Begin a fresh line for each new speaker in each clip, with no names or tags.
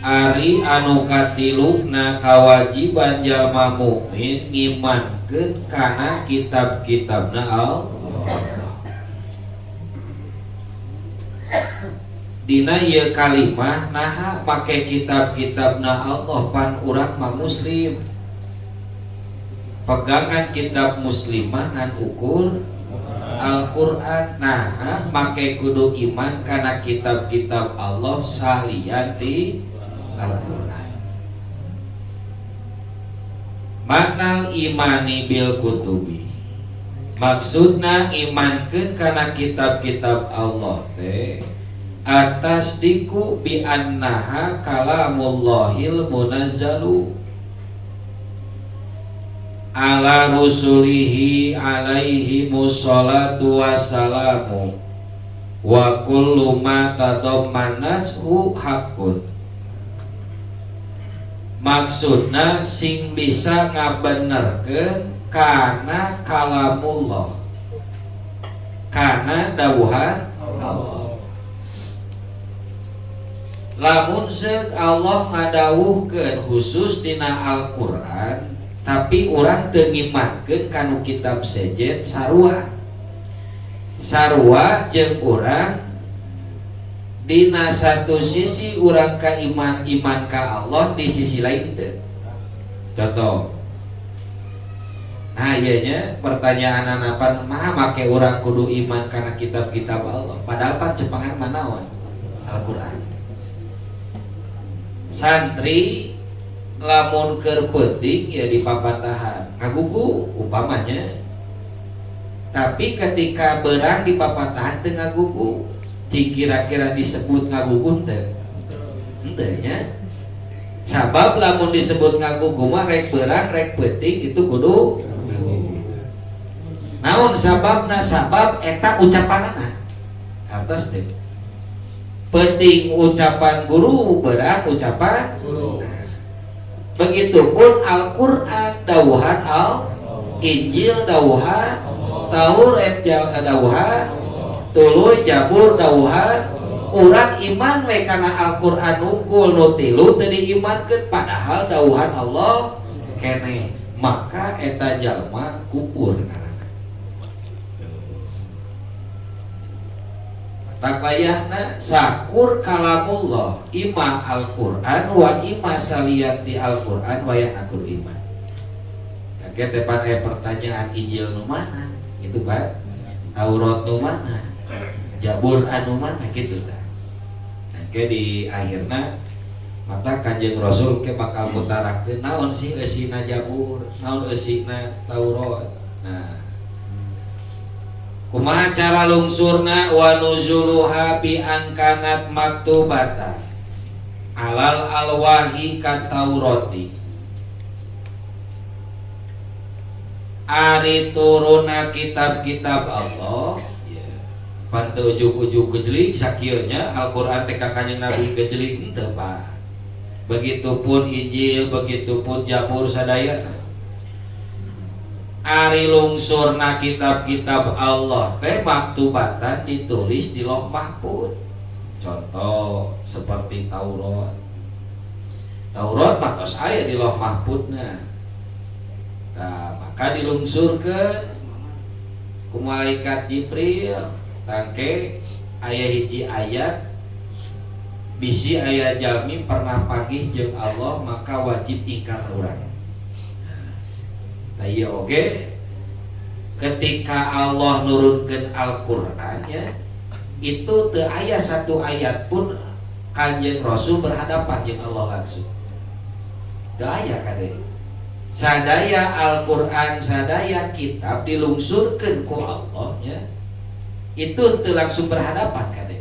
Ari anu katilukna kawajiban jalma mukmin ngimankeun kana kitab-kitabna Allah. Dina ieu kalimah naha make kitab-kitabna Allah pan urang mah muslim. Pegangan kitab muslimah ngan ukur Al-Qur'an. Naha make kudu iman kana kitab-kitab Allah salian di Al-Qur'an. Maknal imani bil kutubi, maksudna imankeun kana kitab-kitab Allah teh atas diku bi annaha kalamullahil munazzalu ala rusulihi alaihi musallatu wassalamu wa kullu ma tadammanathu haqqun. Maksudna sing bisa ngabenerkeun kana kalamullah, kana dawuhan Allah. Lamun seuk Allah ngadawuhkeun khusus dina Al-Qur'an, tapi urang teu ngimankeun kanu kitab sejen sarua. Sarua jeung urang dina satu sisi urang ka iman ka Allah, di sisi lain teu. Contoh. Nah ieu nya pertanyaan apa mah make urang kudu iman kana kitab-kitab Allah, padahal pan cepengan manaon Al-Qur'an. Santri lamun keur penting ya di papatahan ngagugu upamanya, tapi ketika berang di papatahan teu ngagugu, kira-kira disebut ngagugu teu? Henteu nya. Sabab lamun disebut ngagugu mah rek berang rek penting itu kudu ngagugu. Naon sababna? Sabab eta ucapanana artos teh. Penting ucapan guru, berang ucapan guru. Begitupun Al-Qur'an dawuhan Injil dawuhan Taurat dawuhan Tuluy Jabur dawuhan. Urang iman we kana Al-Qur'an unggul nu tilu teu diimankeun padahal dawuhan Allah keneh, maka eta jalma kufur. Takbayahna sakur kalamullah ima Al-Qur'an wa ima salianti Al-Qur'an wayah akur iman. Kaget depan pertanyaan Injil nu mana? Gitu Pak. Taurat nu mana? Jabur anu mana gitu tah. Nah, di akhirna mata Kanjeng Rasul ke bakal mutarakeun naon sih eusina Jabur, naon eusina Taurat. Nah, kumaha cara lungsurna wa nuzuluha bi angkanat maktubatan alal alwahi ka Taurati. Ari turuna kitab-kitab Allah pantu ujug-ujug gejlik sakieu nya Al-Qur'an teh ka Kanjeng Nabi gejlik henteu Pak. Begitupun Injil, begitupun Jabur sadayana. Ari lungsurna kitab-kitab Allah teh maktubatan ditulis di Lauh Mahfuz. Contoh seperti Taurat. Taurat matos aya di Lauh Mahfuzna. Nah, maka dilungsurkeun ku malaikat Jibril tangke aya hiji ayat bisi aya jalmi pernah pagih jeung Allah maka wajib ingkar urang. Nah iya oke, ketika Allah nurunkeun Al-Qur'an ya, itu teu aya satu ayat pun Kanjeng Rasul berhadapan jeung Allah langsung. Teu aya kade. Sadaya Al-Qur'an, sadaya kitab dilungsurkeun ku Allah nya, itu teu langsung berhadapan kade.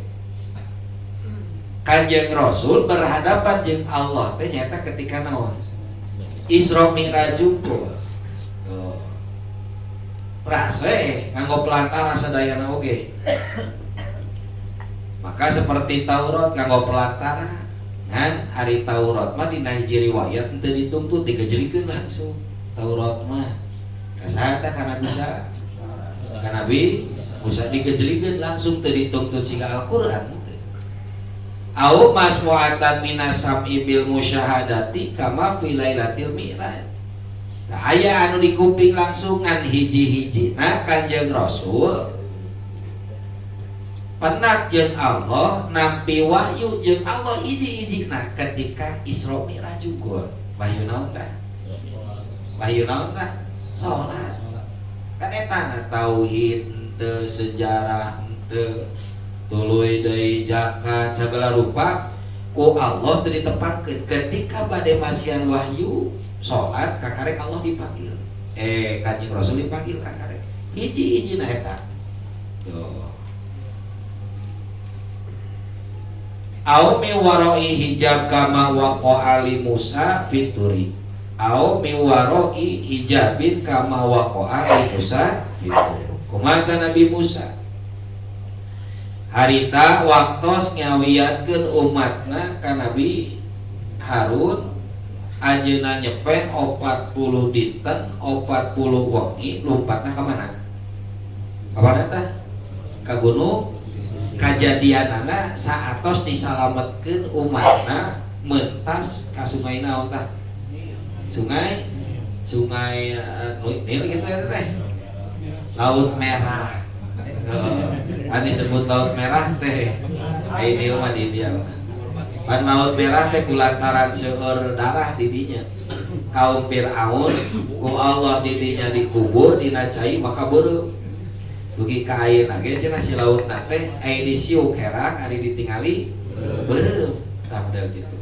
Kanjeng Rasul berhadapan jeung Allah teh nyata ketika naon? Isra Mi'raj ukur. Prase nganggo pelantara sadayana oge. Maka seperti Taurat nganggo pelantara ngan ari Taurat mah dina hiji riwayat teu dituntut digejlikeun langsung. Taurat mah kasaha teh kana bisa ka Nabi Musa digejlikeun langsung teu dituntut siga Al-Qur'an. au masmu'atan minasam ibil musyahadati kama fi lailatil mi'raj. Nah, aya anu di kuping langsungan hiji-hiji nah Kanjeng Rasul penak jeung Allah nampi wahyu jeung Allah hiji-hiji nah ketika Isra Mi'raj juga wahyu naon tah? Wahyu naon tah? Salat. Kan eta na tauhid teu sejarah teu tuluy deui zakat sagala rupa ku Allah teu ditepatkeun ketika bade masihan wahyu salat kakarek Allah dipanggil Kanjeng Rasul dipanggil kakarek hiji-hiji na eta tuh au mi warai hijab kama waqa'a li Musa fituri au mi warai hijabin kama waqa'a li Musa fituri kumaha Nabi Musa harita waktos ngawiatkeun umatna ka Nabi Harun ajeuna nyepen 40 dinten 40 wengi lompatna ka mana? Ka mana tah? Ka gunung kajadianana saatos disalametkeun umatna mentas ka sungai naon tah? Sungai Nil gitu teh. Laut Merah. Anu disebut Laut Merah teh. Ai Nil mah di dia. Pan Laut Merah teh kulantaran seueur darah di dinya. Kaum Firaun ku Allah di dinya dikubur dina cai maka beureuh. Dugi ka ayeuna ge cenah si lautna teh aya di siuk herang ari ditingali beureuh tah model kitu.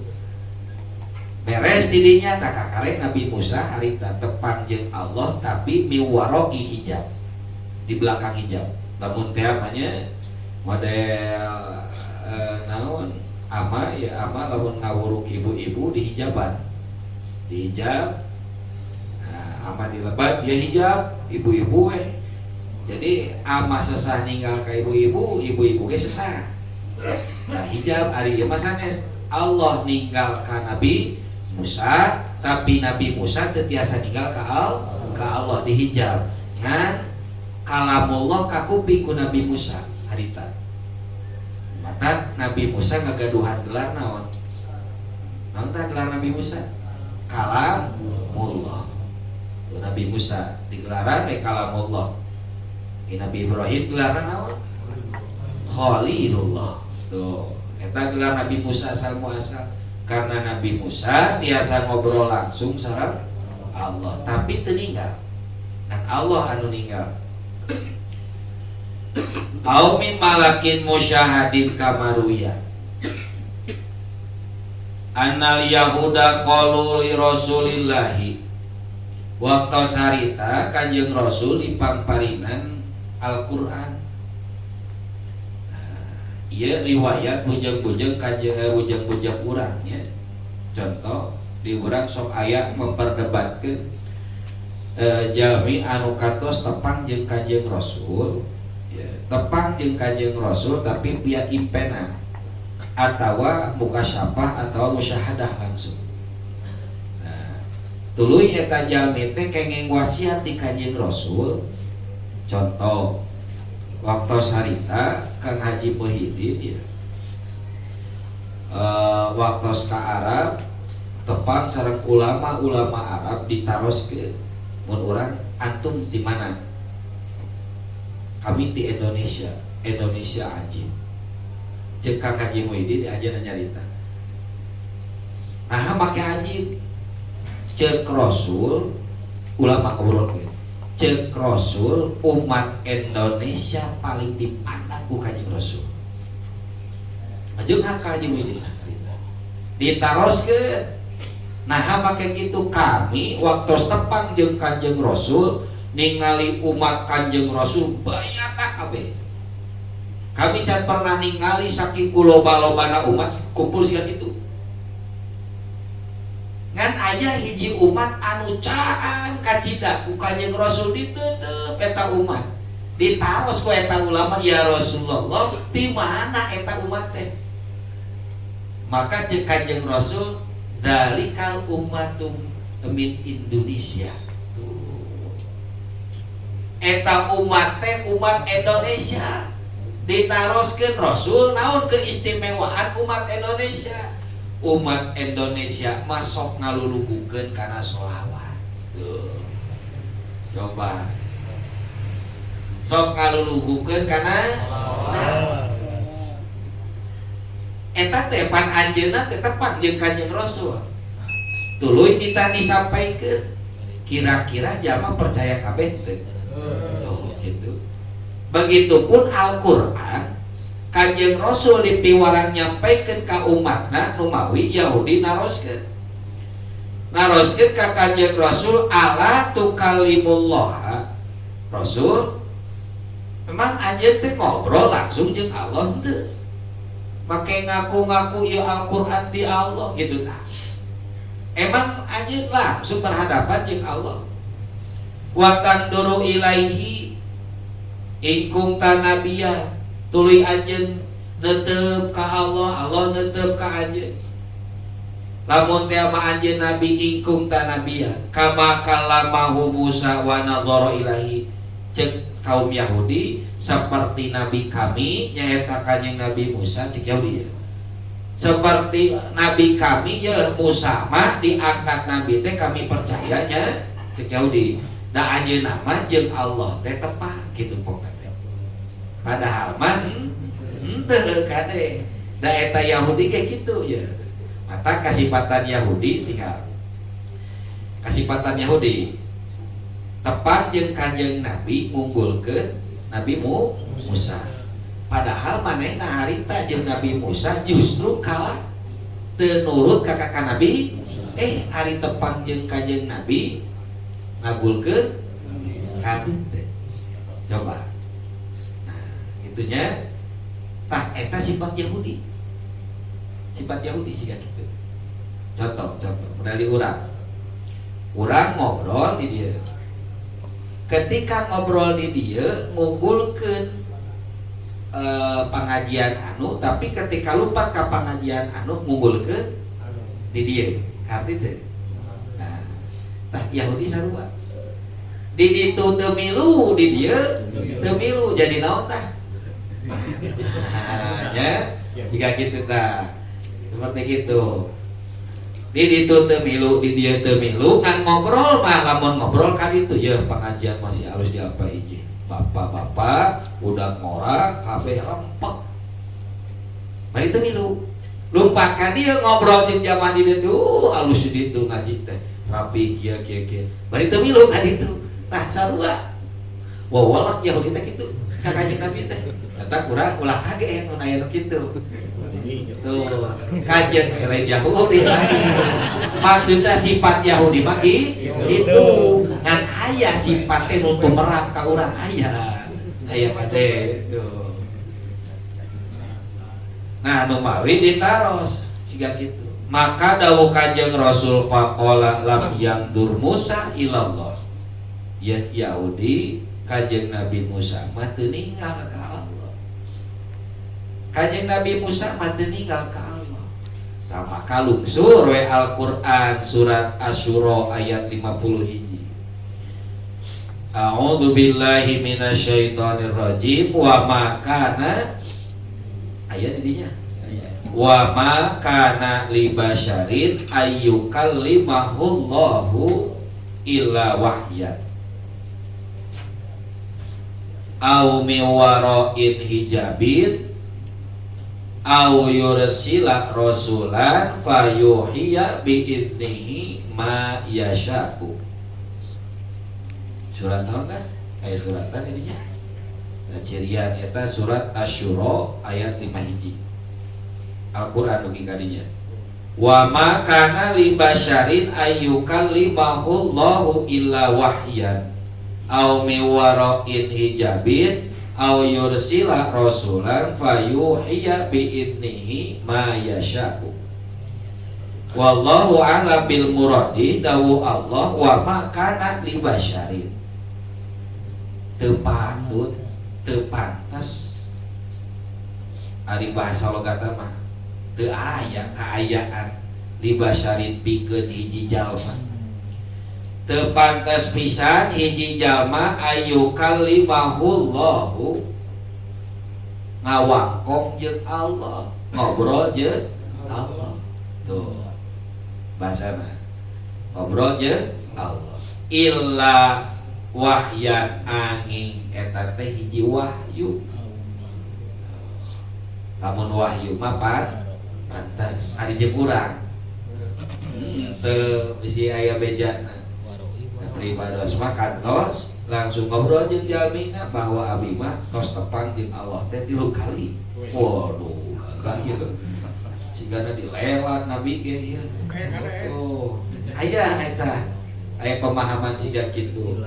Beres di dinya tak kakarek Nabi Musa harita tepang jeung Allah tapi miwaroi hijab. Di belakang hijab. Lamun teh amanya model naon ama lamun ngawuruk ibu-ibu di hijaban. Di hijab. Nah, ama dilebat dia hijab ibu-ibu jadi ama sesah ninggal ka ibu-ibu ge sesah. Nah, hijab ari ieu mah sanes Allah ninggal ka Nabi Musa tapi Nabi Musa teu tiasa ninggal ka Allah di hijab. Ngan kalamullah ka kuping ku Nabi Musa harita. Mata Nabi Musa ngagaduhan gelar naon? Naon tah gelar Nabi Musa? Kalamullah. Tuh Nabi Musa digelaran kalamullah. Nabi Ibrahim gelarna naon? Khalilullah. Tuh, eta gelar Nabi Musa asal muasal karena Nabi Musa biasa ngobrol langsung sareng Allah, tapi teu ninggal. Dan Allah anu ninggal. Au min malakin musyahadin kamaruya. Annal yahuda qalu li Rasulillahi. Waktu sarita Kanjeng Rasul dipamparinan Al-Quran. Iya riwayat bujang-bujang bujang-bujang urang ya. Contoh di urang sok aya memperdebatkeun jalmi anu katos tepang jeung Kanjeng Rasul ya, tepang jeung Kanjeng Rasul tapi via impenan atawa mukasyafah atawa musyahadah langsung. Nah, tuluy eta jalmi teh kenging wasiat di Kanjeng Rasul. Contoh waktu sarita Kang Haji Muhyiddin ya waktu ka Arab tepang sareng ulama-ulama Arab ditaroskeun mun urang antum di mana? Kami di Indonesia Haji. Cek Kang Haji Muhyiddin aja nyarita. Nah make haji cek Rasul ulama ngobrol cek Rasul umat Indonesia paling dipandang ku Kanjeng Rasul. Ajeung hakal Haji Muhyiddin ditaroskeun. Nah make kitu kami waktu tepang jeung Kanjeng Rasul ningali umat Kanjeng Rasul bayata kabeh. Kami can pernah ningali saking loba-lobana umat kumpul sia kitu. Ngan aya hiji umat anu caan kacida ku Kanjeng Rasul ditutup eta umat ditaros ku eta ulama ya Rasulullah di mana eta umat teh maka cek Kanjeng Rasul dalikal ummatum min Indonesia eta umat teh umat Indonesia ditaroskeun Rasul naon keistimewaan umat Indonesia. Umat Indonesia masuk ngalulugukeun kana sholawat. Tuh. Coba sok ngalulugukeun kana sholawat. Eta teh pan anjeunna teh tepat jeung Kanjeng Rasul. Tuluy kita disampaikeun. Kira-kira jalma percaya kabeh teu? Gitu. Begitupun Al-Qur'an Kanjeng Rasul dipiwarang nyampaikeun ka umatna nu mawi Yahudi naroskeun. Naroskeun ka Kanjeng Rasul ala tukalimullah. Rasul memang anjeun teh ngobrol langsung jeung Allah teu? Make ngaku-ngaku ya Al-Qur'an di Allah gitu tah. Emang anjeun langsung berhadapan jeung Allah. Wa tanduru ilaihi ingkung tanabiyah tuluy anjeun neuteup ka Allah, Allah neuteup ka anjeun. Lamun teh mah anjeun nabi ingkung tanabiyah kama kalamahu Musa wa nadhara ilahi. Cek kaum Yahudi seperti nabi kami nyaeta kanjeng Nabi Musa cek Yahudi ya. Seperti nabi kami ya Musa mah diangkat nabi teh kami percayanya cek Yahudi. Da anjeunna mah jeung Allah teh tepat kitu pokoknya. Padahal mah henteu kade. Da eta Yahudi kayak gitu ya. Mata kasipatan Yahudi tinggal. Kasipatan Yahudi tepat jeung kanjeng Nabi ngunggulkeun Nabi Musa. Padahal manehna harita jeung Nabi Musa justru kalah teu nurut ka Nabi. Ari tepang jeung kanjeng Nabi ngagulkeun hadis teh. Coba. Nah, itunya tah eta sifat Yahudi. Sifat Yahudi siga kitu. Contoh dari urang. Urang ngobrol di dieu. Ketika ngobrol di dia ngunggulkeun pengajian anu, tapi ketika lupa ke pengajian anu ngunggulkeun di dia karti teh. Nah, tah Yahudi sarua. Di ditu teu milu, di dia teu milu jadi naon tah? Nah, ya, jika gitu tah. Seperti gitu. Di ditu teu milu, di dia teu milu, kan ngobrol mah lamun ngobrol kan itu ya pengajian masih halus diapa izin. Bapak-bapak udah ngora kabeh rempek. Bari teu milu. Lumpat ka dieu ngobrol jeung jamaah di ditu halus di ditu ngaji teh. Rapi kieu. Bari teu milu ka ditu. Tah sarua. Wawalak Yahudi teh kitu. Ka kanjeng Nabi teh. Eta kurang ulah kaget mun aya nu kitu. Tuh, kajian lain Yahudi lain. Maksudnya sifat Yahudi mah itu ngan aya sifatnya nu tumerap ka urang aya kade itu. Nah, nu mawi ditaros siga kitu. Maka dawuh Kanjeng Rasul faqala lam yandur Musa ilallah. Ya Yahudi Kanjeng Nabi Musa mah teu ninggal ka Allah. Kanjeng Nabi Musa mah teu ninggal ka Allah. Sama kalungsur we Al-Qur'an surat Asy-Syura ayat 51. A'udzu billahi minasyaitonir rajim wa ma kana ayat didinya. Wa ma kana li basyarin ayyukallimahullahu illa wahyan. Au mi wara'in hijabin au yursila rasulan fayuhiya bi'idnihi ma yasha'u. Surat naon kan? Aya suratan ininya. Cirian eta surat Asy-Syura ayat 5 hiji. Al-Qur'an ugi kadinya. Wa ma kana li basyarin ayyukallimahullahu illa wahyan au mi wara'in hijabin au yursila rasulan fayuhiya bi'idnihi ma yasha'u. Wallahu a'lam bil muradi. Dawuh Allah wa ma kana li basyarin. Teu patut, teu pantes. Ari bahasa logata mah teu aya kaayaan li basyarin pikeun hiji jalma. Teu pantes pisan hiji jalma ayyukallimahullahu ngawangkong jeung Allah, ngobrol jeung Allah. Tuh bahasana ngobrol jeung Allah. Illa wahyan angin eta teh hiji wahyu. Lamun wahyu mah pantas ari jeung urang. Teu bisi aya bejana. Pribados mah kantos langsung ngobrol jeung jalmina bahwa abi mah tos tepang jeung Allah teh 3 kali. Waduh, kagak ieu. Sigana dilewat nabi ge ieu. Oh, aya eta. Aya pemahaman siga kitu.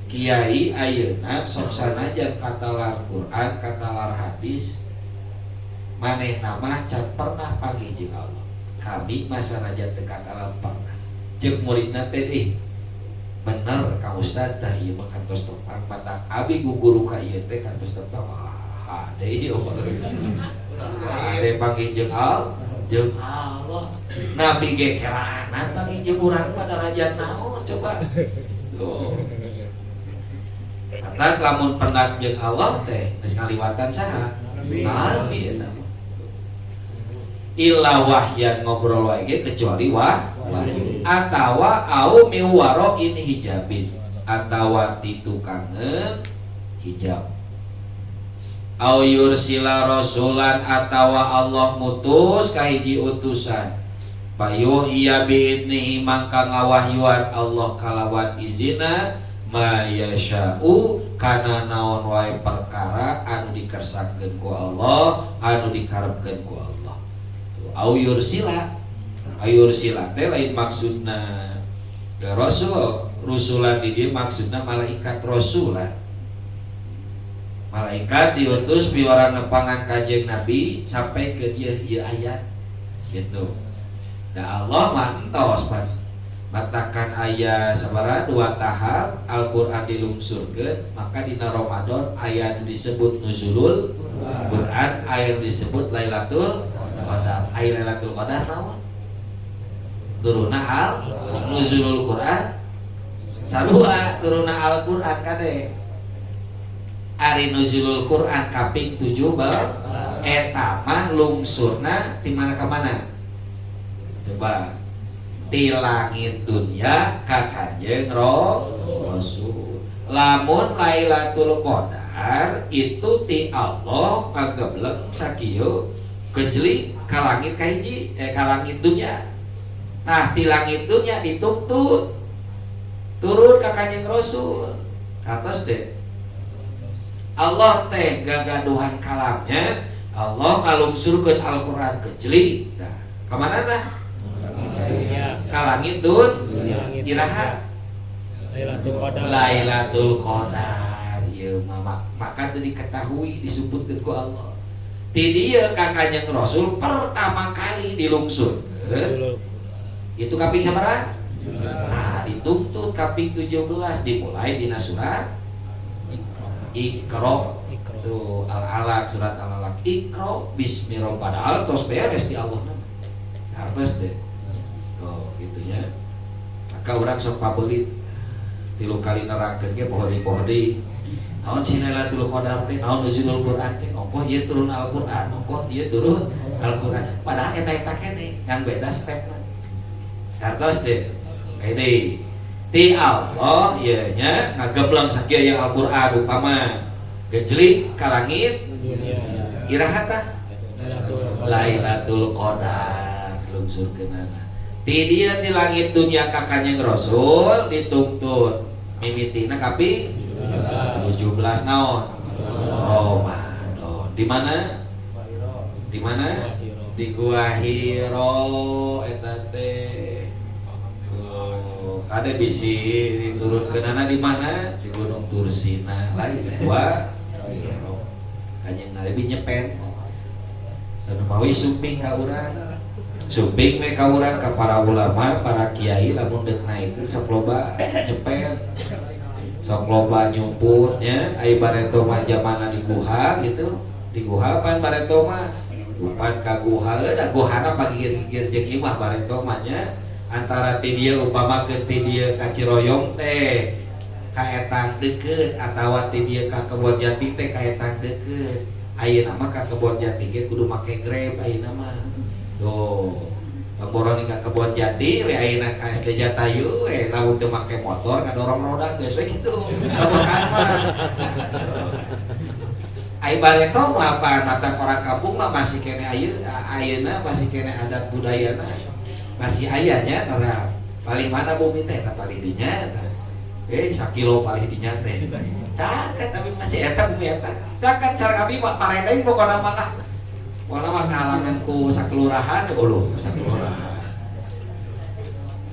Kiai ayeuna sok sanajan katalar Quran, katalar hadis, manehna mah can pernah panggih jeung Allah. Kami mah sanajan teu katalar pernah. Ceuk muridna teh bener ka ustad tah ieu mah kantos tepang matak abi guguru ka ieu teh kantos tepang. Ah, deui ade panggih jeung Allah. Nabi ge keraanan panggih jeung urang pada raja naon coba. Tuh. Kata lamun penat jeung Allah teh geus ngaliwatan saha? Nabi eta. Illa wahyan ngobrol wae ge kecuali wahyu. Atawa au miwaro ini hijabin. Atawa ti tukangeun hijab. Au yursila rasulan atawa Allah mutus ka hiji utusan. Payuhiya biidnihi mangka ngawahyuan Allah kalawan izina ma yasha'u kana naon wae perkara anu dikersangkeun ku Allah, anu dikarepkeun ku Allah. Au yursila. Ayursila teh lain maksudna rasul, rusulan di dieu maksudna malaikat rasulan. Malaikat diutus piwara nepangan kanjeng Nabi sampai ke dia ayat gitu. Da Allah mantos pan matakan ayat sabaraha 2 tahap Al-Qur'an dilungsurkeun, maka dina Ramadan ayat disebut nuzulul Quran, ayat disebut Lailatul Qadar. Ayat Lailatul Qadar naon? Turuna nuzulul Quran. Sarua turuna Al-Qur'an kade. Ari nuzulul Quran kaping 7 eta mah lungsurna ti mana ka mana? Coba ti langit dunya ka Kanjeng Rasul. Lamun Lailatul Qadar itu ti Allah ngagebleng sakieu kejeli ka langit ka hiji ka langit dunya. Nah ti langit dunya dituntut turun ka Kanjeng Rasul. Katos deh. Allah teh gagaduhan kalamnya, Allah ngalungsurkeun Al-Qur'an kejeli. Nah, ka mana tah? Ka langit iraha Lailatul Qadar. Ieu maka teu diketahui disebutkeun ku Allah. Ti dieu ka Kanjeng Rasul pertama kali dilungsurkeun. Itu kaping sabaraha? Nah, dituntut kaping 17 dimulai dina surat Iqra. Tuh Al-Alaq, surat Al-Alaq. Iqra bismi padahal tos beres di Allah nama. Hartos deh. Tuh gitunya. Maka urang sok pabelit 3 kali nerangkeun ge pohon-pohon. Naon si Lailatul Qadar teh, naon nuzulul Quran teh. Ongkoh ieu turun Al-Qur'an, ongkoh ieu turun Al-Qur'an. Padahal eta keneh kan beda stepna. Hartos deh. Ini ti Allah ieu nya ngagebleng sakieu aya Al-Qur'an upama gejlik ka langit iraha tah Lailatul Qadar lungsurkeunana. Ti dieu ti langit dunya ka Kanjeng Rasul dituntut mimitina kaping 17 naon? Ramadan. Di mana? Di mana? Di Gua Hiro eta teh. Ada bisi diturunkeunana di mana? Di Gunung Tursina. Lain Gua Hiro. Kanjeng Nabi nyepen. Dan mawi sumping ka urang. Sumping we ka urang ka para ulama, para kiai lamun deuk naikeun sok loba nyepen. Sok loba nyumput nya, ai bareto mah jamana di guha gitu. Di guha pan bareto mah upan ka guha, da guhana pagigir-gigir jeung imah bareto mah nya. Antara ti dieu upamakeun ti dieu ka Ciroyong teh ka etang deukeut atawa ti dieu ka Kebon Jati teh ka etang deukeut. Ayeuna mah ka kebon jati ge kudu make Grab ayeuna mah. Tuh. Lamun ka kebon jati we ayeuna ka SD Jatayu we lamun teu make motor kadorong roda geus we kitu. Lamun kan mah. Ai bareto mah apa mata orang kampung mah masih kene ayeuna masih kene adat budayana. Masih aya nya tara paling mana bumi teh tah paling dinya tah. Sakilo paling dinya teh. Caket tapi masih eta bumi eta. Caket cara kami mah parendaing pokona mah. Pokona mah kahalangan ku sakelurahan uluh sakelurahan.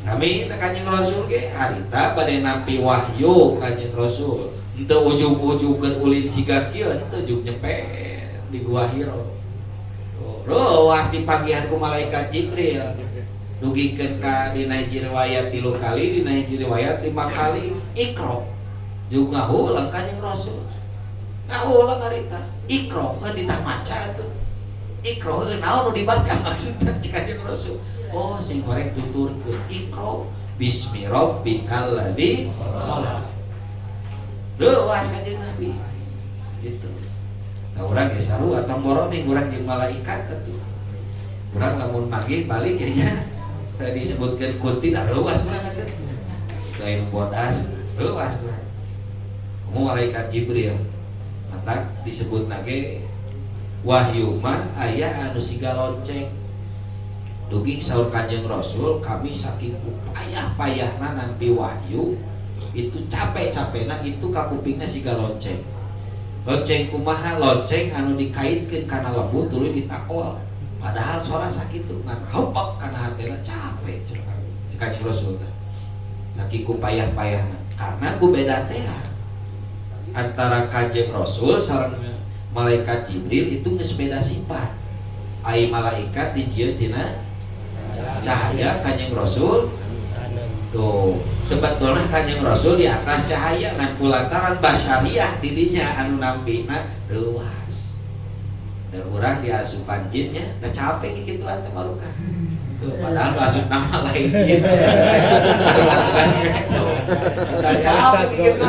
Kami teh Kanjeng Rasul ge harita bade nampi wahyu Kanjeng Rasul. Henteu ujug-ujugkeun ulin siga kieu henteu ujug nyempe di Gua Hiro. Roas dipagihan ku malaikat Jibril. Dugikeun ka dina hiji riwayat 3 kali, dina hiji riwayat 5 kali. Iqra. Juga ulang Kanjeng Rasul. Nah ulang harita. Iqra ditah maca atuh. Iqra naon nu dibaca maksudna Kanjeng Rasul. Oh sing goreng tuturkeun Iqra bismi rabbikal ladzi khalaq. Luas Kanjeng Nabi. Gitu. Nah urang ge sarua tomboro ning urang jeung malaikat atuh. Urang lamun magih balik nya tadi disebutkeun kunti da luas urang atuh. Lain bodas luas urang. Kamu malaikat Jibril. Mata disebut nage wahyu mah aya anu siga lonceng. Dugi saur Kanjeng Rasul kami saking payah-payahna nampi wahyu itu capek-capekna itu ka kupingna siga lonceng. Lonceng kumaha lonceng anu dikaitkeun kana lembu tuluy ditakol. Padahal suara sakitu ngan hempek kana hatena capek cek Kanjeng Rasul teh. Saking ku payah-payahna karena ku beda teh antara Kanjeng Rasul sareng malaikat Jibril itu geus beda sifat. Ai malaikat dijieun tina cahaya, Kanjeng Rasul tuh sebetulnya Kanjeng Rasul di atas cahaya ngan kulantaran basariah didinya anu nampina luas. Dan urang diasupan jinnya da capek kitu atuh marukan. Tuh padahal asup nama lain jin. Da capek kitu.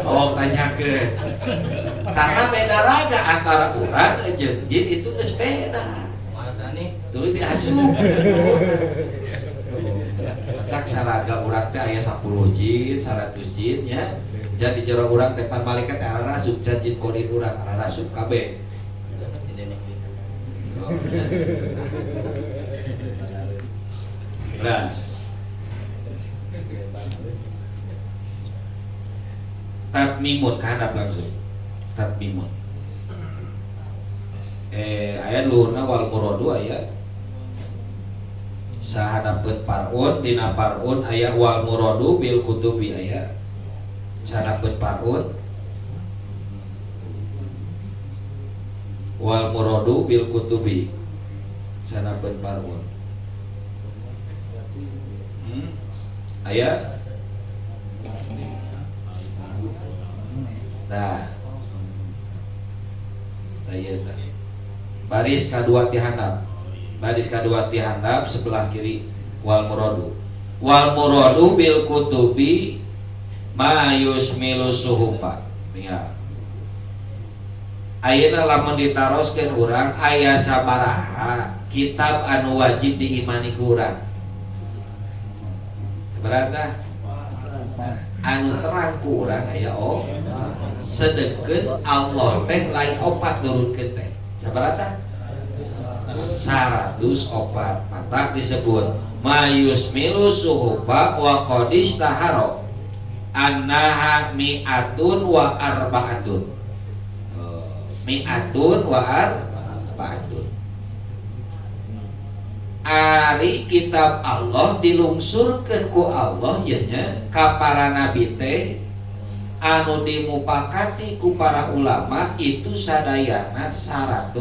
Oh tanyakeun. Karena beda raga antara urang jeung jin itu geus beda. Tuh diasup. Tak saraga urang teh aya 10 jin, 100 jin nya. Jadi jero urang teh pan malaikat arah rasup jin kodin urang arah rasup kabeh. Beras. Tatmimun kahadap langsung. Tatmimun. Aya luhurna wal muradu aya sahadapeun parun dina parun aya wal muradu bil kutubi aya sahadapeun parun wal muradu bil kutubi sahadapeun parun aya nah aya baris kadua ti handap. Baris kadua ti handap sebelah kiri wal muradu bil kutubi ma yusmilu suhufa. Tinggal ayeuna lamun ditaroskeun urang aya sabaraha kitab anu wajib diimani ku urang. Sabaraha anu terang ku urang aya sedengkeun Allah teh lain opat nurunkeun teh. Sabaraha 100 opat. Mata disebut mayus milu suhuba wa qadis taharo annaha mi'atun wa arba'atun. Mi'atun wa arba'atun. Ari kitab Allah dilungsurkeun ku Allah nya ka para nabi teh anu dimupakati ku para ulama itu sadayana 100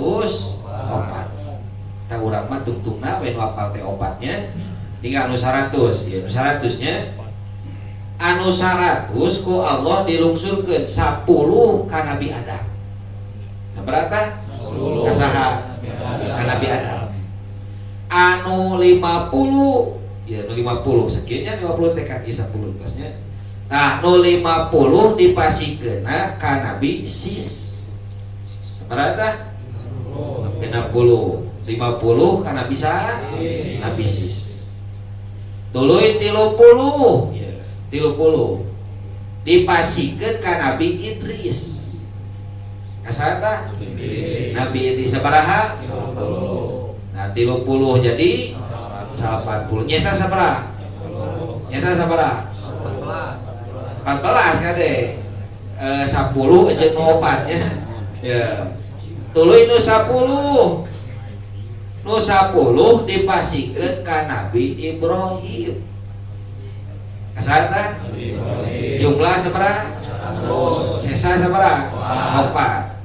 opat. Ta urang mah tungtungna we nu apal teh opatnya tinggal anu 100 ya anu 100 nya anu 100 ku Allah dilungsurkeun 10 ka Nabi Adam. Saberapa? 10 ka saha? Ka Nabi Adam. Anu 50 ya anu 50 sakieu nya 50 teh kaki 10 kosnya. Nah, nu 50 dipasikeunna ka Nabi Sis. berapa? 60. 50 karena bisa nabisis. Tuluy 30. Ya, 30. Dipasikeun ka Nabi Idris. Kasata? Nabi Idris sabaraha? 30. Nah, 30 jadi 80. Nyesa sabaraha? Nyesa sabaraha? 14 kade. 10 aja nu opatnya. Ya. Tuluy nu 10. Nu 10 dipasikeun ka Nabi Ibrahim. Kasata? Jumlah sabaraha? Sesa sabaraha? 4.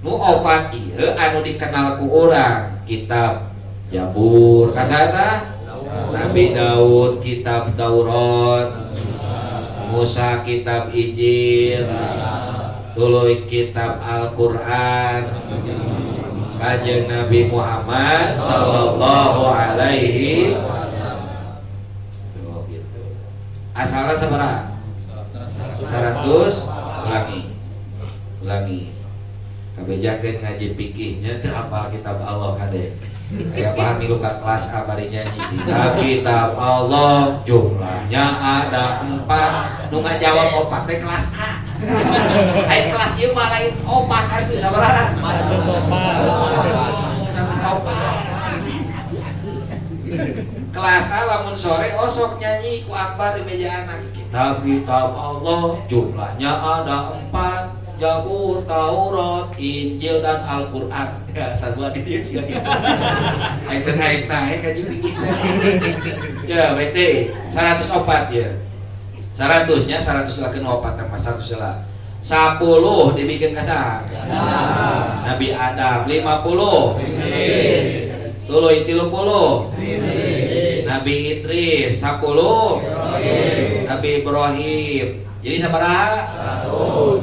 Nu 4 ieu anu dikenal ku urang kitab Jabur. Kasata? Nabi Daud kitab Taurat, Musa kitab Injil, tuluy kitab Al-Qur'an, Kanjeng Nabi Muhammad sallallahu alaihi wasallam. Asalna sabaraha? 100. Ulangi. Kabejakeun ngaji fikihnya teu hafal kitab Allah kade. Kayak paham milu ka kelas A bari nyanyi. Dina kitab Allah jumlahnya ada 4. Nu ngajawab 4 teh kelas A. Ai kelas ieu mah lain 4 atuh sabaraha? 104. Kelas A lamun sore osok nyanyi ku Akbar di meja anak. Kitab Allah jumlahnya ada 4. Jabur, Taurat, Injil dan Al-Qur'an. Ya, sarua di dieu sia kitu. Aing naik kaji pikir. Ya, baik deh. 104 ya. 100-nya 100 lakeun 4 tambah 100 heula. 10 dibikin kasar. Nabi Adam 50. Tuluy 30. Nabi Idris 10. Nabi Ibrahim. Jadi sabaraha?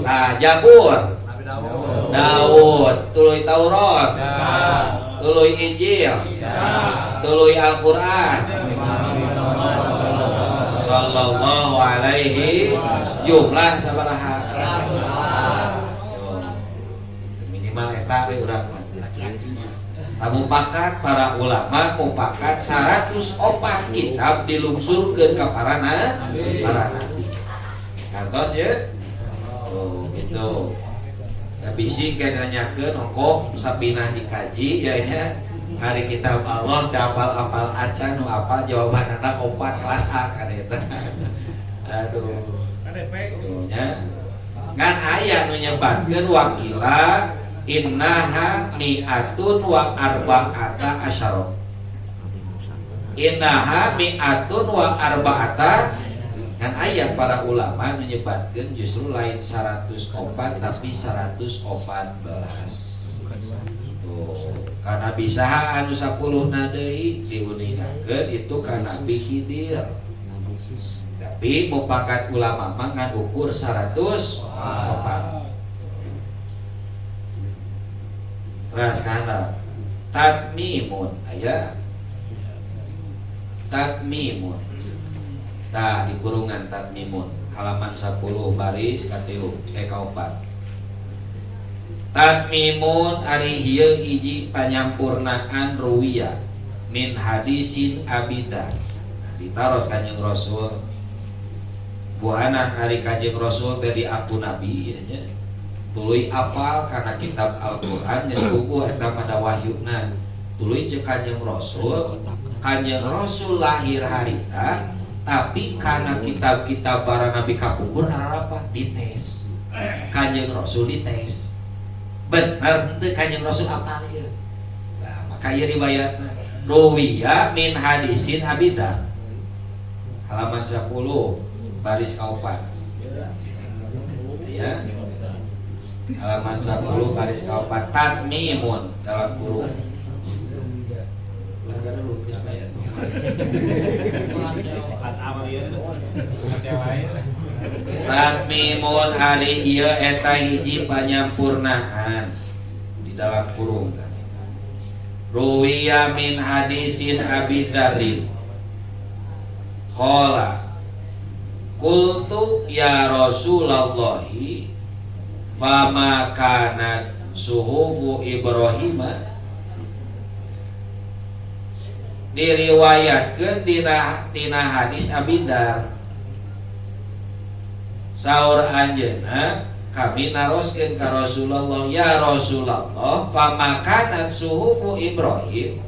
Nah, Jabur. Daud. Tuluy Taurat. Tuluy Injil. Tuluy Al-Qur'an. Sallallahu alaihi jumlah sabaraha? Minimal eta we urang mah. Mupakat para ulama mupakat 104 kitab dilungsurkeun ka para nabi. Kantos ya? Oh gitu. Bisi kan nanyakeun ongkoh sapinah dikaji ya nya hari kitab Allah apal acan nu apal jawaban anak 4 kelas A kan eta. Aduh. Nya ngan aya nu nyebatkeun wakila innaha mi'atun wa arba'ata asyara. Innaha mi'atun wa arba'ata. Kan ayat para ulama menyebutkan justru lain 104 tapi 114. Karena bisa anu 10 deui diuninakeun itu kana Nabi Khidir. Tapi mupakat ulama mah ngan ukur 104. Ras kana tatmimun aya tatmimun. Tah di kurungan tatmimun halaman 10 baris katilu kaopat. Tatmimun ari hieu hiji panyampurnaan ruwiyah min hadisin abidan. Ditaros Kanjeng Rasul buanan hari Kanjeng Rasul tadi aku nabi nya. Tuluy apal karena kitab Al-Qur'an geus puguh eta mah wahyuna. Tuluy jeung Kanjeng Rasul. Kanjeng Rasul lahir harita tapi karena kitab-kitab para nabi kapungkur apa dites. Kanjeng Rasul dites bener henteu Kanjeng Rasul apal ieu. Nah, maka ieu riwayatna ruwiya min hadisin abidan halaman 10 baris kaopat ya halaman 10 baris kaopat tatmimun dalam kurung langgar dulu geus bayar. Tatmimun ari ieu eta hiji panyampurnaan di dalam kurung. Ruwiya min hadisin Abi Dzarrin. Qala qultu ya Rasulullah fama kanat suhufu Ibrahim diriwayatkeun tina hadis Abidar saur anjeunna kami naroskeun ka Rasulullah, ya Rasulullah, famakanan suhufu Ibrahim,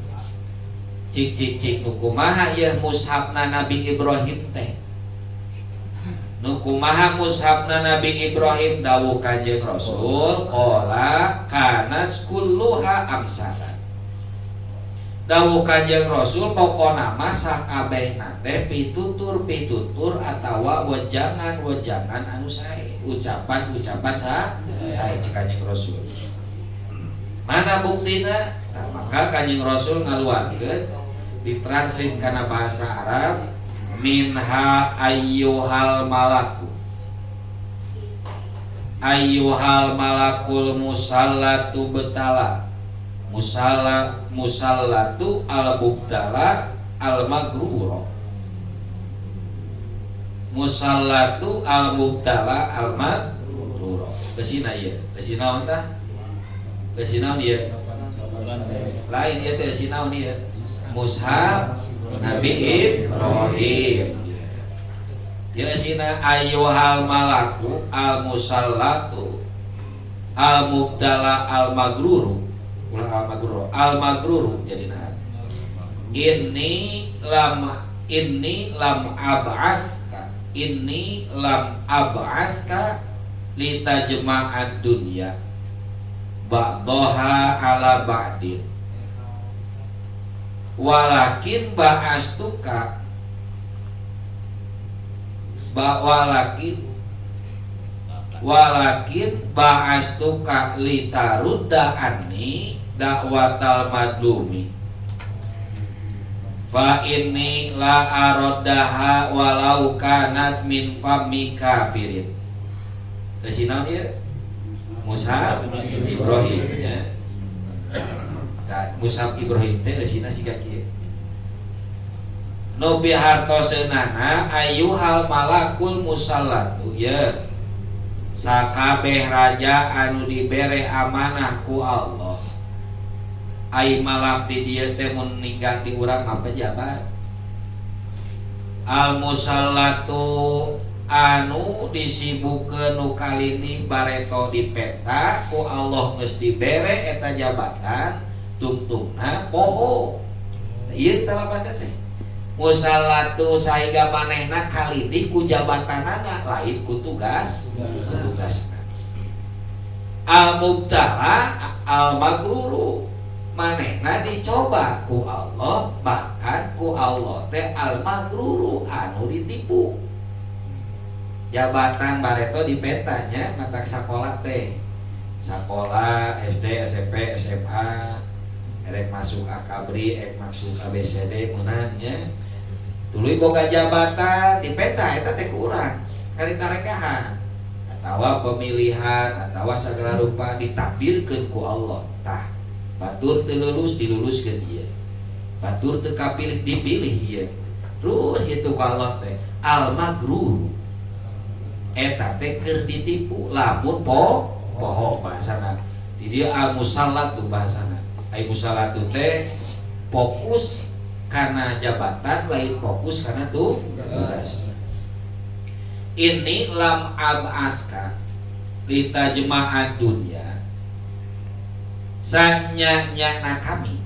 cik nukumaha ya mushafna Nabi Ibrahim teh, nukumaha mushafna Nabi Ibrahim. Dawuh Kanjeng Rasul, qala kanat kulluha amsalan. Dawuh Kanjeng Rasul, pokona mah sakabehna teh pitutur atawa wejangan anu sae, ucapan sae cik Kanjeng Rasul. Mana buktina? Nah, maka Kanjeng Rasul ngaluarkeun ditranslate kana bahasa Arab, minha ayyuhal malakul musallatu betala musallatu al-mubtala al-magruro, musallatu al-mubtala al-magruro. Kesina ieu, kesina tah? Kesina ieu. Lain ieu teh kesina ieu. Mushaf Nabi Ibrahim. Ieu kesina ayyuhal malaku al-musallatu al-mubtala al-magruro. Ulah al-magruru jadi nah. Ini lam ab'aska litajma'ad dunya ba'daha ala ba'din walakin ba'astuka walakin ba'astuka litarudda anni dakwatal madlumi fa inni la araddaha walau kanat min fami kafirin. Kesinaon ieu? Mushaf Ibrahim ya. Mushaf Ibrahim teh eusina siga kieu. Nu bihartoseunana ayyuhal malakul musallatu ya. Sakabeh raja anu dibere amanah ku Allah. Ai malak di dieu teh mun ninggal di urang mah pejabat. Al musallatu anu disibukkeun nu kalini bareto di peta ku Allah geus dibere eta jabatan tungtungna poho. Ieu talapan teh. Musallatu sahiga manehna kalidih ku jabatanana lain ku tugasna. Al-mubtala al-magruru manehna dicoba ku Allah, bahkan ku Allah teh al-magruru anu ditipu. Jabatan bareto di petanya matak sakola teh. Sakola SD, SMP, SMA, erek masuk akabri, erek masuk ABCD meunangnya. Tuluy boga jabatan di peta eta teh kurang kali tarekahan atawa pemilihan atawa sagala rupa ditakdirkeun ku Allah. Tah batur teu lulus diluluskeun ieu, batur teu kapilih dipilih ieu, terus kitu ku Allah teh al-magrur eta teh keur ditipu lamun poho bahasana di dieu al-musallatu bahasana. Ai musallatu teh fokus karena jabatan lain fokus karena tugas. Ini lam ab'aska litajma'ad dunya sanyanya kami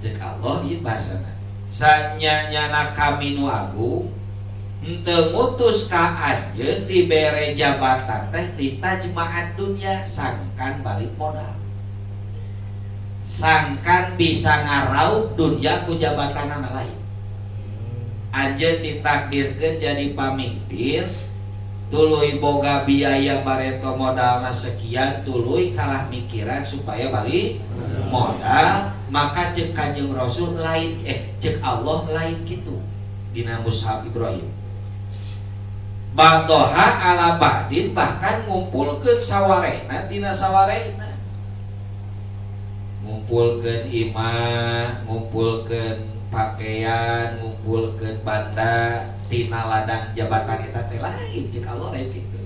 cek Allah ieu bahasana sanyanya kami nu agung henteu ngutus ka anjeun dibere jabatan teh litajma'ad dunya sangkan balik modal, sangkan bisa ngaraup dunia ku jabatan lain. Anjeun ditakdirkeun jadi pamimpin, tuluy boga biaya bareto modalna sekian, tuluy kalah mikiran supaya balik modal, maka cek Kanjeng Rasul lain cek Allah lain kitu dina mushaf Ibrahim. Ba'daha ala ba'din bahkan ngumpulkeun sawarehna dina sawarehna. Ngumpulkeun imah, ngumpulkeun pakaian, ngumpulkeun banda tina ladang jabatan eta teh lain cek Allah lain kitu.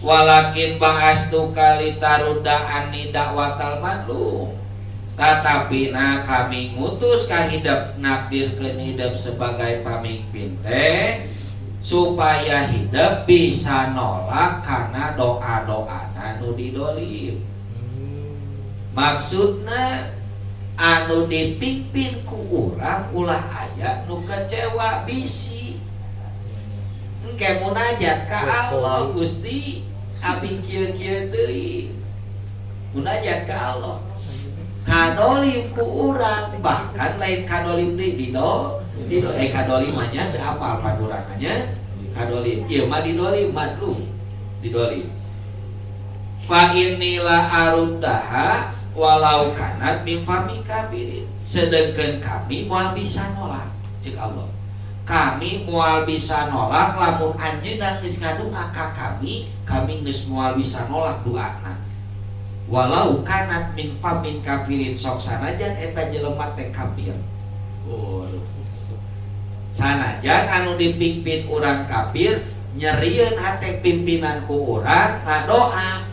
walakin ba'astu kali taruda ani dakwatal madlum, tetapi kami ngutus ka hidup nakdirkeun hidup sebagai pamimpin teh supaya hidup bisa nolak karena doa-doa anu didolim. Maksudna anu dipimpin ku urang ulah aya nu kecewa bisi engke munajat ka Allah, Gusti abi kieu-kieu teuing, munajat ka Allah, kadolim ku urang, bahkan lain kadolim di kadolim nya teu apal panurangannya kadolim, ieu mah didolim madlum didolim. Fa inilah aruddaha walau kanat min fami kafirin, sedengkeun kami moal bisa nolak ceuk Allah, kami moal bisa nolak lamun anjeunna geus ngadua ka kami geus moal bisa nolak doana. Walau kanat min famin kafirin, sok sanajan eta jelema teh kafir. Sanajan anu dipimpin urang kafir nyerieun hate pimpinan ku urang ngadoa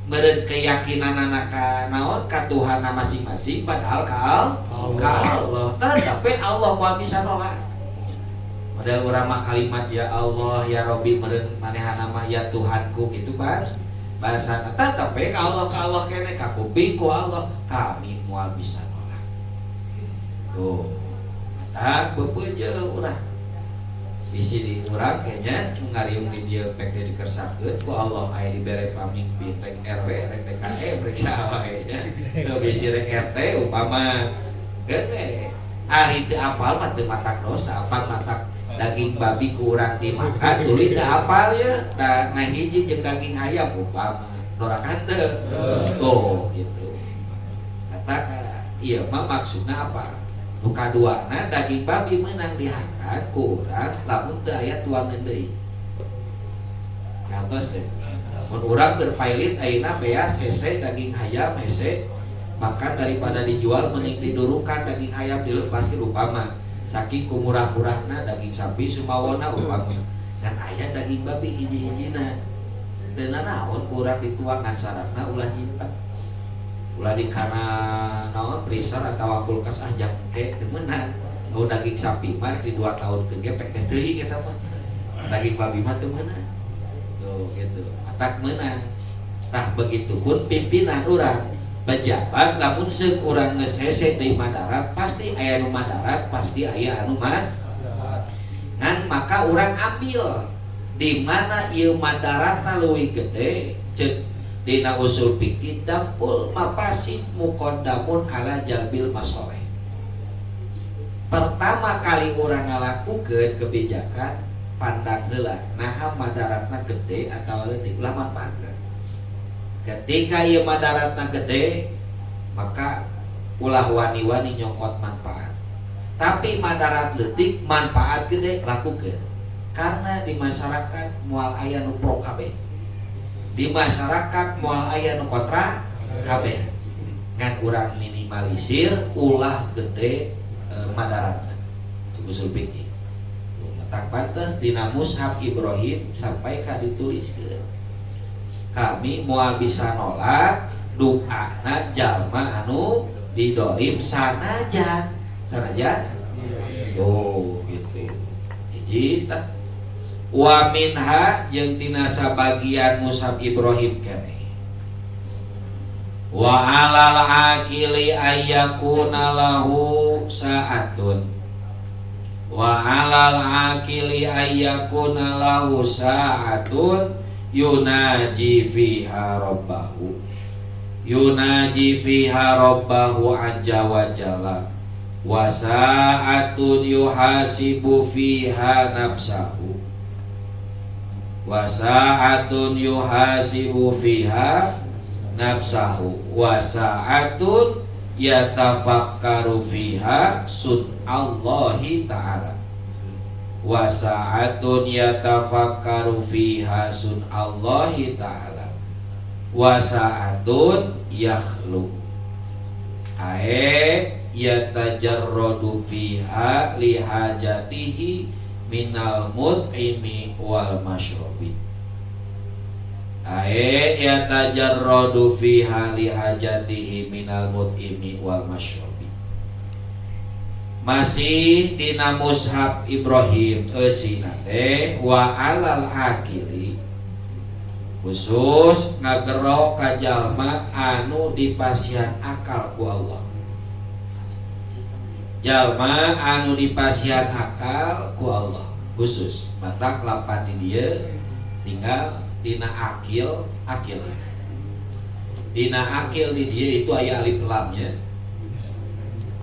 meureun keyakinan anak ka naon ka Tuhan masing-masing, padahal ka Allah. Tapi Allah moal bisa nolak. Model urang mah kalimat ya Allah ya Rabbi, meureun manehana mah ya Tuhanku gitu kan bahasana. Tapi ka Allah kene ka kuping ku Allah kami moal bisa nolak. Tuh. Tak beupeujeuh urang. Bisi di urang kayaknya ngariung di dieu pek dikersakeun ku Allah aya dibere pamimpin rek RW rek DKM rek saha we nya. Bisi rek RT upama gede ari teu apal mah teu matak dosa, apal matak daging babi ku urang dimakan tuluy teu apal ye, da ngahiji jeung daging ayam upama dorakan teu. Tuh gitu. Kata ieu mah maksudna apa? Nu kaduana daging babi menang diangkat ku urang lamun teu aya tuangeun deui. Gantos teh. Mun urang terpailit ayeuna beas hese daging ayam hese, bahkan daripada dijual mending didurukan daging ayam dilepaskeun upama saking kumurah-murahna daging sapi sumawona upama. Dan aya daging babi hiji-hijina. Teu naon ku urang dituangan syaratna ulah nyimpen. Ulah di kana naon freezer atawa kulkas jam teh teu meunang. Nu daging sapi mah di 2 tahun keunge pek teh teuing eta mah. Daging babi mah teu meunang. Tuh gitu. Atak meunang. Tah begitupun pimpinan urang, pejabat lamun seuk urang geus hese deui madarat pasti aya nu madarat, pasti aya anu ngan maka urang ambil di mana ieu madaratna leuwih gede ceuk dina usul fikih daful mafasid muqaddamun ala jalbil masoleh. Pertama kali orang ngalakukeun kebijakan pandang heula naha madaratna gede atawa leutik ulah manfaatkeun. Ketika ieu madaratna gede maka ulah wani-wani nyongkot manfaat. Tapi madarat leutik manfaat gede lakukeun. Karena di masyarakat moal aya nu pro kabeh. Di masyarakat moal aya nu kontra kabeh. Ngan urang minimalisir ulah gede madaratna. Usul fikih. Matak pantes dina mushaf Ibrahim sampai ka dituliskeun. Kami moal bisa nolak doana jalma anu didolim sanajan. Oh gitu. Hiji tah wa minha jeung tina sabagian mushaf Ibrahim keneh wa alal akili ayyakuna lahu sa'atun wa alal akili ayyakuna lahu sa'atun yunaji fiha rabbahu azza wa jalla wa sa'atun yuhasibu fiha nafsahu wa sa'atun yuhasibu fiha nafsahu wa sa'atun yatafakkaru fiha sun'allahi ta'ala wa sa'atun yatafakkaru fiha sun'allahi ta'ala wa sa'atun yakhlu ae yatajarradu fiha lihajatihi minal mut'imi wal masyrobi. ae yatajarradu fiha li hajatihi minal mut'imi wal masyrabi. Masih dina mushaf Ibrahim eusina teh wa alal akili khusus ngagero ka jalma anu dipasihan akal ku Allah. Jalma anu dipasihan akal ku Allah khusus matak lapan di dia tinggal dina akil dina akil di dia itu aya alif lamnya.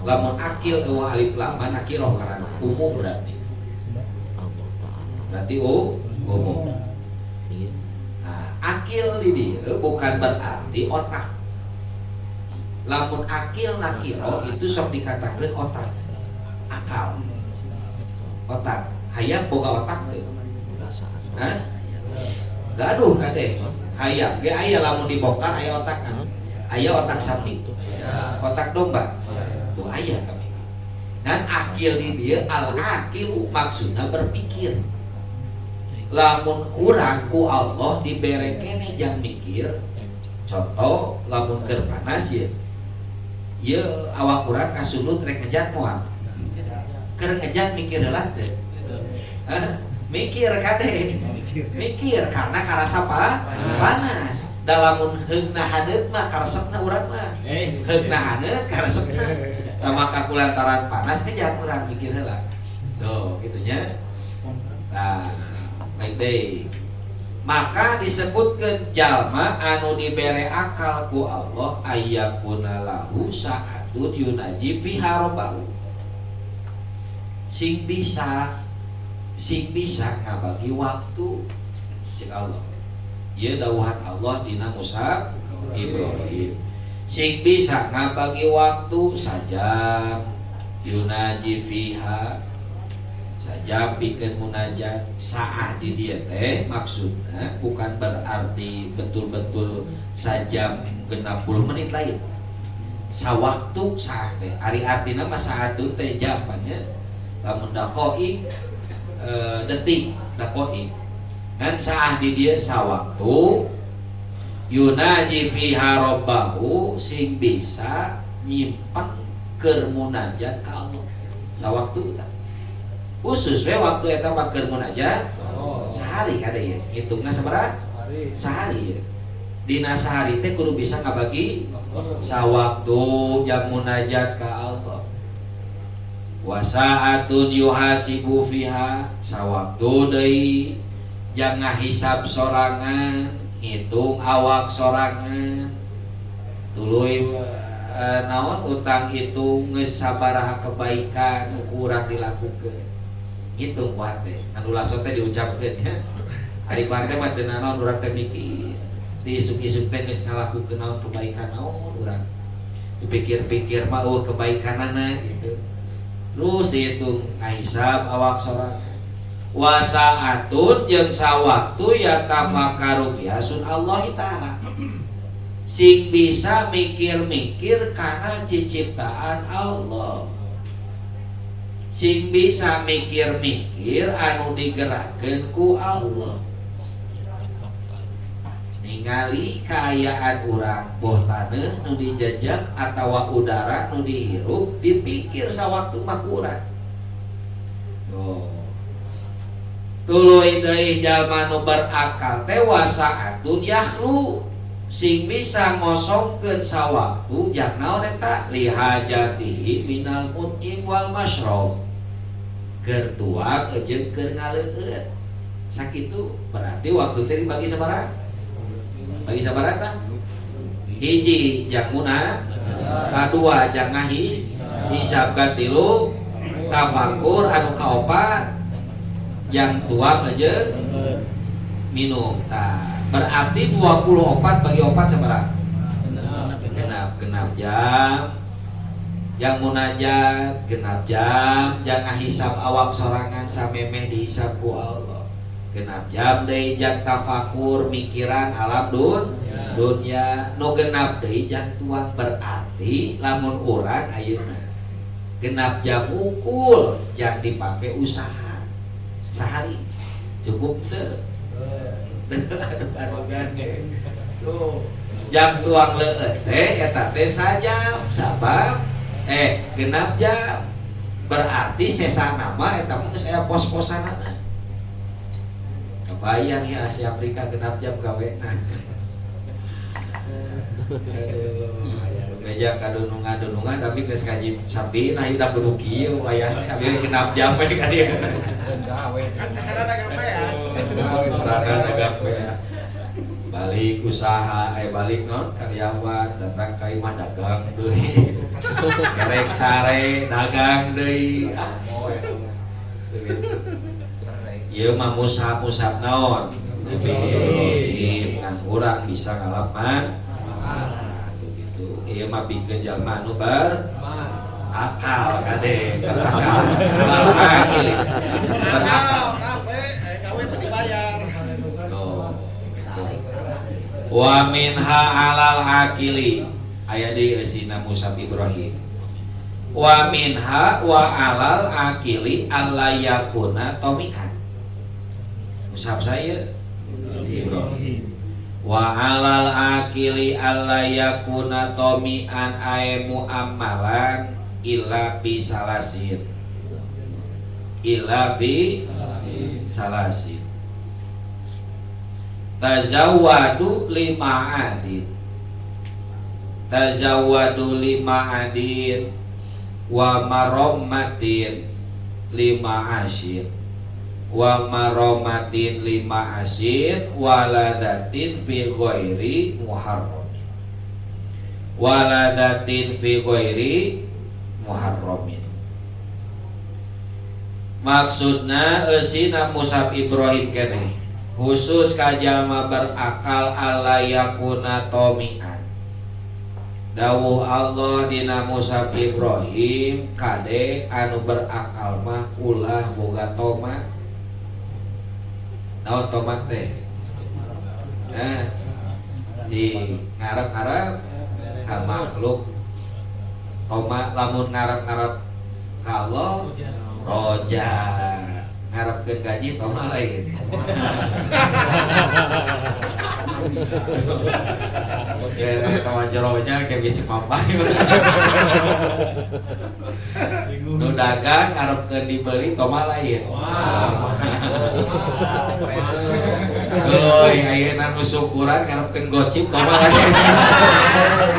Lamun akil eueuh alif lam nakiroh karana umum berarti umum. Akil di dia bukan berarti otak. Lamun akil nakiro itu sok dikatakan otak, akal, otak. Hayang boga otak deh. Hah? Gaduh kade. Hayang ge aya lamun dibongkar aya otak kan. Aya otak sapi. Otak domba. Tuh aya kami. Dan akil di dia al-akilu maksudnya berpikir. Lamun urang ku Allah dibere keneh jang mikir. Contoh lamun keur panas ya. Ieu awak urang kasulut rek ngejat moal. Keur ngejat mikir heula teh. Mikir kade. Mikir karena karasa panas. Dalamun heungna hadeut mah karesepna urang mah. Heungna hadeut karesepna. Maka kulantaran panas ngejat urang mikir heula. Tuh, gitunya. Nah, baik deh. Maka disebutkan jalma anu dibere akal ku Allah ayyakuna lahu sa'atun yunaji fiha rabbahu. Sing bisa ngabagi waktu cek Allah. Ieu dawuhan Allah dina mushaf Ibrahim. Sing bisa ngabagi waktu sajam yunaji fiha sajam pikeun munajat saah di dia teh maksudnya bukan berarti betul-betul sajam 60 menit lain. Sawaktu saah teh ari artina mah saatun teh jamannya lamun daqoi detik daqoi dan saah di dia sawaktu yunaji fiha rabbahu sing bisa nyimpen keur munajat ka Allah sawaktu tah khusus we waktu eta mah keur munajat sehari kada ya hitungna sabaraha sehari ya dina sehari teh kudu bisa ngabagi sawaktu jam munajat ka Allah wa sa'atun yuhasibu fiha sawaktu deui jang ngahisab sorangan ngitung awak sorangan tuluy naon utang itu geus sabaraha kebaikan ukuran dilakukeun ngitung ku hate anu laso teh diucapkeun ya ari parte mah teu naon urang teh mikir di isuk-isuk teh geus ngalakukeun naon kebaikan naon urang dipikir-pikir mah eueuh kebaikanana gitu terus dihitung ngahisab awak sorangan wa sa'atun jeung sawaktu yatamakaru fi asun Allah taala sing bisa mikir-mikir karena ciptaan Allah sing bisa mikir-mikir anu digerakkeun ku Allah ningali kaayaan urang boh taneuh nu dijajak atawa udara nu dihirup dipikir sawaktu mah urang tuluy deui jalma nu berakal teh wasaatun yakhlu sing bisa ngosongkeun sawaktu jang naon eta lihajatihi minal mut'im wal masyrab keur tuak jeung keur ngaleueut sakitu berarti waktu teh dibagi sabaraha bagi sabaraha tah hiji jang munah kadua jang ngahi hisab katilu tafakur anu kaopat yang tuak aja minum tah berarti 24 bagi 4 sabaraha genap jam yang munajat genap jam yang ngahisab awak sorangan samemeh dihisab ku Allah genap jam deui jang tafakur mikiran alam dunya nu genap deui jang tuak berarti lamun urang ayeuna genap jam ukul jang dipake usaha sehari cukup teu aduh tuh jam tuang leueut teh eta teh sajam sabab genap jam berarti sesana mah eta mah geus aya pos-posanana. Kebayang ya Asia Afrika genap jam gawena. Meja kadunungan tapi geus kaji sapi nah udah kudu kieu aya abi genap jam we ka dieu. Kan sasana gaweas. Sasana gaweas. Balik usaha, balik non karyawan datang ka imah dagang deui. Gerek sare dagang deui. Ieu mah mushaf naon? Ngan urang bisa ngalapan begitu. Ieu mah pikeun jalma anu akal kade. Berakal. Gawe teu dibayar. Wa minha alal akili aya di esina Mushaf Ibrahim. Wa minha wa alal akili alla yakuna tomian. Mushaf saya Ibrahim. Wa alal akili alla yakuna tomian ay muamalan illa bi salasin. Illa bi salasin. Tazawwadu lima adin. Tazawwadu lima adin wa marommatin lima asyir wa marommatin lima asyir waladatin fi ghairi muharramin waladatin fi ghairi muharramin. Maksudna eusina Mushaf Ibrahim keneh khusus kajalma berakal alla yakuna tomian. Dawuh Allah dina Mushaf Ibrahim kade anu berakal mah ulah boga tomat. Naon tomat teh? Di ngarep-ngarep ka makhluk. Tomat lamun ngarep-ngarep ka Allah roja. Ngarepkeun gaji tomat lain. Kawan jeronya kayak bisa papai. Nu dagang ngarepkeun dibeli tomat lain. Euy, ayeuna nu syukuran ngarepkeun gocip tomat lain.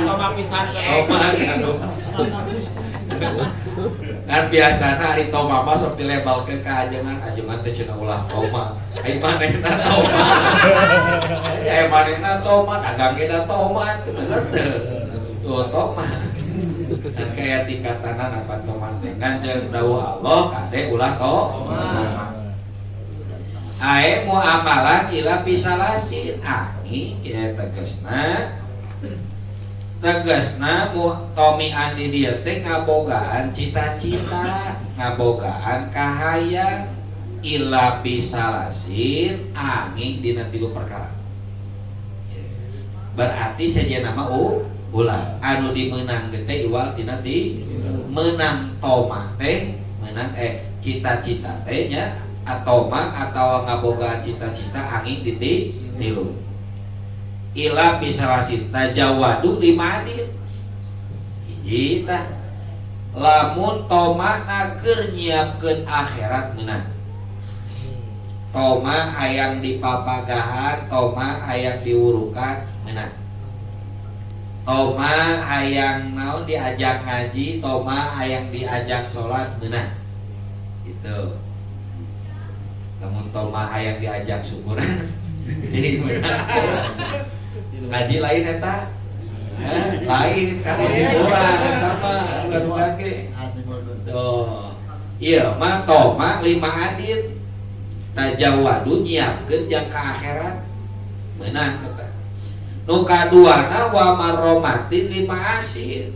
Tomat pisan. Kan biasana hari toma mah sok dilebalkeun ka ajengan teh cenah ulah toma. Ai manehna toma. Ai manehna toma, dagang ge da toma, bener teu. Tuh toma. Dan kaya tingkatanan apa toma teh. Kan jeung dawuh Allah kade ulah toma. Ae muamalan ila pisalasin angin ya tegasna tomian di dieu teh ngabogaan cita-cita, ngabogaan kahayang illa bisalasin angin dina 3 perkara. Berarti saja nama ulah anu dimeunang ge teh iwal tina ti meunang toma teh meunang cita-cita teh nya atoma atawa ngabogaan cita-cita angin di tilu. Ila bisalasin tajawadu lima adin hiji tah lamun tomana keur nyiapkeun akhirat meunang. Toma hayang dipapagahan, toma hayang diurukan meunang. Toma hayang naon diajak ngaji, toma hayang diajak salat meunang. Gitu. Lamun toma hayang diajak syukuran jadi meunang. Ngaji lain eta lain kan syukuran sama bukan ge. Ieu mah toma lima adin tajawadu nyiapkeun jang ka akhirat meunang eta. Nu kaduana wa maromatin lima asyir.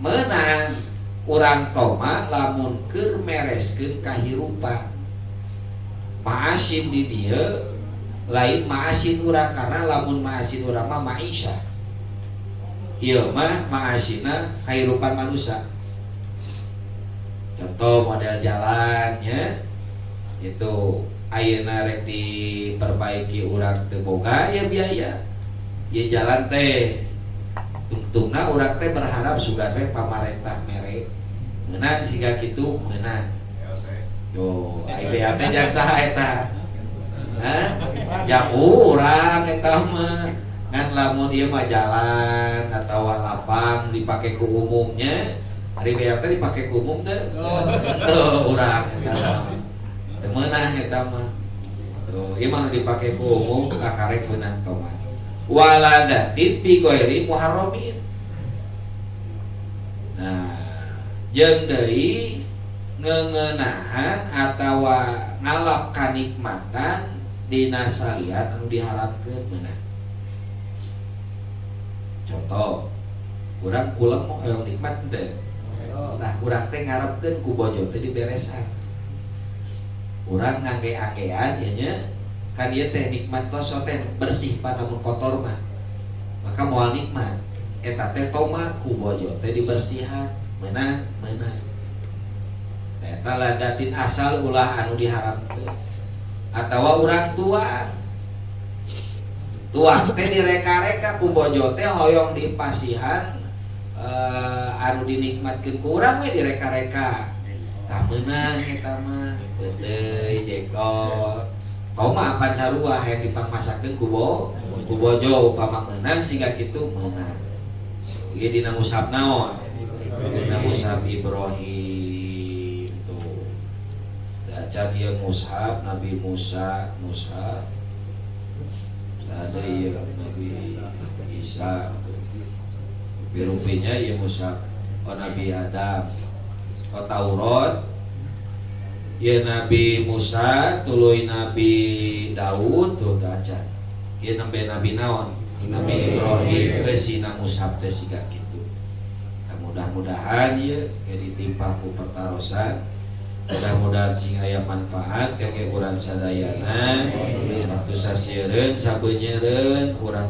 Meunang urang toma lamun keur mereskeun kahirupan. Ma'asin di dieu lain ma'asin urang karena lamun ma'asin urang mah ma'isyah. Ieu mah ma'asina kahirupan manusia. Contoh model jalannya itu ayeuna rek diperbaiki urang teu boga ya biaya ya jalan teh tungtungna urang teh berharap sugan we pamarentah mere meunang siga kitu meunang yo aya teh jang saha eta jang urang eta mah ngan lamun ieu mah jalan atawa lapang dipake ku umumnya hari biar teh dipake ku umum teh tuh urang eta mah teu meunang eta mah tuh ieu mah dipake ku umum kakarek meunang tomat waladatin bi ghairi muharramin. Nah jeung deui ngeuneunahan atawa ngalap kanikmatan dina salian anu diharapkeun meunang. Contoh, urang kulem mau hoyong nikmat teh. Nah, urang teh ngarepkeun ku bojo teh diberesan. Urang ngangge-anggean nya nya kan ieu teh nikmat tos teh bersih pan lamun kotor mah. Maka moal nikmat eta teh toma ku bojo teh dibersihan, meunang. Eta ladatin asal ulah anu diharapkeun. Atawa urang tuang teh direka-reka ku bojo teh hoyong dipasihan anu dinikmatkeun ku urang we direka-reka. Tah meunang eta mah deui jekol. Toma pan sarua hayang dipangmasakeun ku bojo upama meunang sehingga kitu meunang. Ieu dina mushaf naon? Dina mushaf Ibrahim tuh. Baca dia mushaf Nabi Musa, mushaf ada ya Nabi Isa birupinya ya mushaf Nabi Adam Taurat ya Nabi Musa tuluy Nabi Daud tuh acan ya Nabi naon Nabi Ibrahim kesina mushaf teh siga kitu. Mudah-mudahan ya ditimpa ku pertarosan, mudah-mudahan sing aya manfaat kangge urang sadayana. Waktu sasiereun sabeunyereun urang